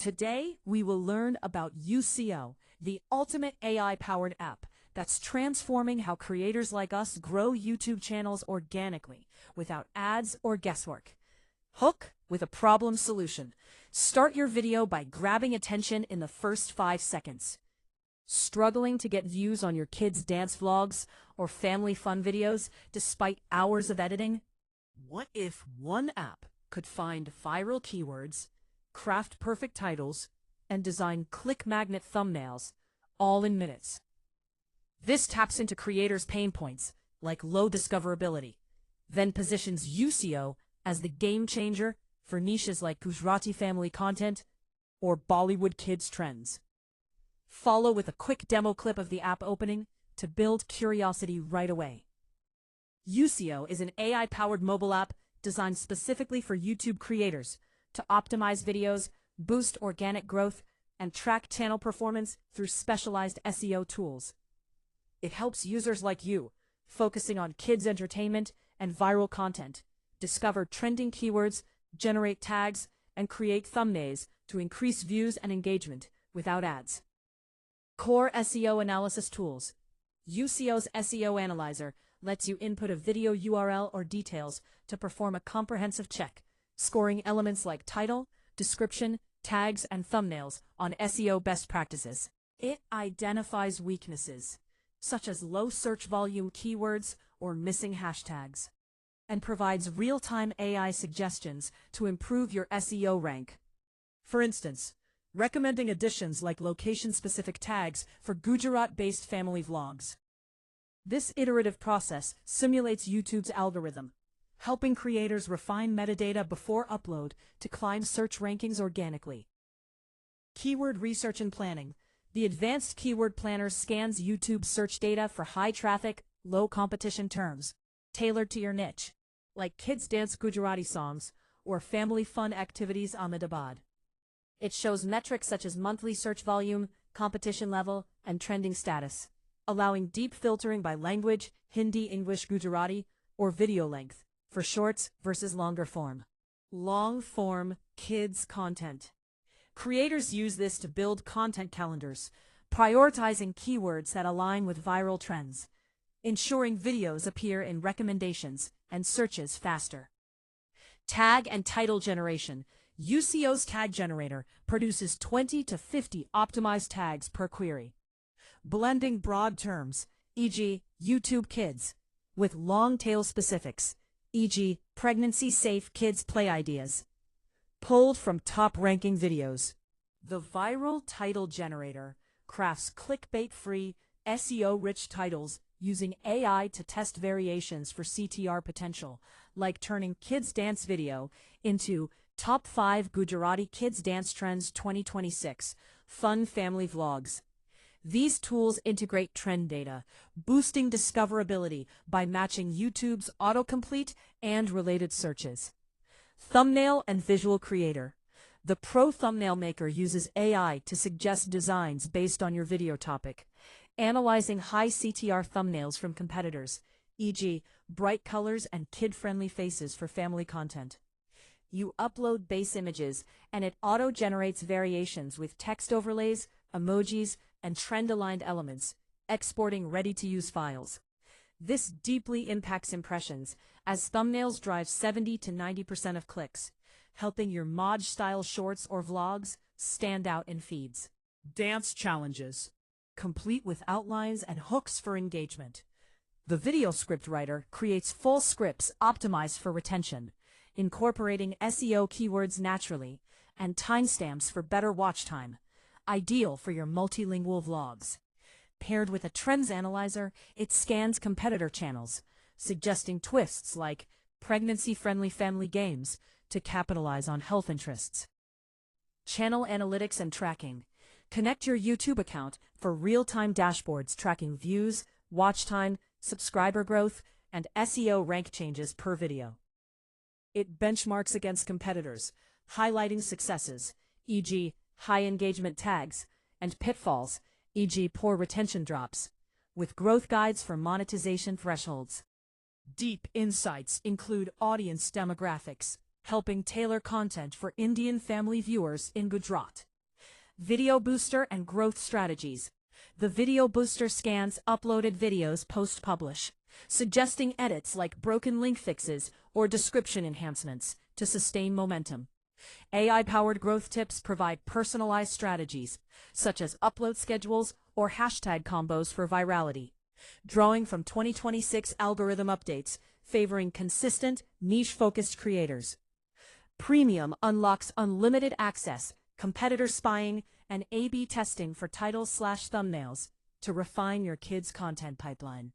Today, we will learn about YouSEO, the ultimate AI-powered app that's transforming how creators like us grow YouTube channels organically, without ads or guesswork. Hook with a problem solution. Start your video by grabbing attention in the first 5 seconds. Struggling to get views on your kids' dance vlogs or family fun videos despite hours of editing? What if one app could find viral keywords, craft perfect titles, and design click magnet thumbnails, all in minutes? This taps into creators' pain points, like low discoverability, then positions YouSEO as the game changer for niches like Gujarati family content or Bollywood kids trends. Follow with a quick demo clip of the app opening to build curiosity right away. YouSEO is an AI-powered mobile app designed specifically for YouTube creators to optimize videos, boost organic growth, and track channel performance through specialized SEO tools. It helps users like you, focusing on kids' entertainment and viral content, discover trending keywords, generate tags, and create thumbnails to increase views and engagement without ads. Core SEO analysis tools. YouSEO's SEO Analyzer lets you input a video URL or details to perform a comprehensive check, scoring elements like title, description, tags, and thumbnails on SEO best practices. It identifies weaknesses, such as low search volume keywords or missing hashtags, and provides real-time AI suggestions to improve your SEO rank. For instance, recommending additions like location-specific tags for Gujarat-based family vlogs. This iterative process simulates YouTube's algorithm, helping creators refine metadata before upload to climb search rankings organically. Keyword research and planning. The advanced keyword planner scans YouTube search data for high-traffic, low-competition terms, tailored to your niche, like kids dance Gujarati songs or family fun activities Ahmedabad. It shows metrics such as monthly search volume, competition level, and trending status, allowing deep filtering by language, Hindi, English, Gujarati, or video length, for shorts versus longer form. Long-form kids content. Creators use this to build content calendars, prioritizing keywords that align with viral trends, ensuring videos appear in recommendations and searches faster. Tag and title generation. YouSEO's tag generator produces 20 to 50 optimized tags per query, blending broad terms, e.g. YouTube Kids, with long-tail specifics, e.g. pregnancy-safe kids play ideas, pulled from top-ranking videos. The viral title generator crafts clickbait-free, SEO-rich titles using AI to test variations for CTR potential, like turning kids dance video into Top 5 Gujarati Kids Dance Trends 2026 Fun Family Vlogs. These tools integrate trend data, boosting discoverability by matching YouTube's autocomplete and related searches. Thumbnail and visual creator. The Pro Thumbnail Maker uses AI to suggest designs based on your video topic, analyzing high CTR thumbnails from competitors, e.g. bright colors and kid-friendly faces for family content. You upload base images, and it auto-generates variations with text overlays, emojis, and trend-aligned elements, exporting ready-to-use files. This deeply impacts impressions, as thumbnails drive 70 to 90% of clicks, helping your mod-style shorts or vlogs stand out in feeds. Dance challenges, complete with outlines and hooks for engagement. The video script writer creates full scripts optimized for retention, incorporating SEO keywords naturally, and timestamps for better watch time, ideal for your multilingual vlogs. Paired with a trends analyzer, it scans competitor channels, suggesting twists like pregnancy-friendly family games to capitalize on health interests. Channel analytics and tracking. Connect your YouTube account for real-time dashboards tracking views, watch time, subscriber growth, and SEO rank changes per video. It benchmarks against competitors, highlighting successes, e.g. high engagement tags, and pitfalls, e.g. poor retention drops, with growth guides for monetization thresholds. Deep insights include audience demographics, helping tailor content for Indian family viewers in Gujarat. Video Booster and Growth Strategies. The Video Booster scans uploaded videos post-publish, suggesting edits like broken link fixes or description enhancements to sustain momentum. AI-powered growth tips provide personalized strategies, such as upload schedules or hashtag combos for virality, drawing from 2026 algorithm updates favoring consistent, niche-focused creators. Premium unlocks unlimited access, competitor spying, and A/B testing for titles/thumbnails to refine your kids' content pipeline.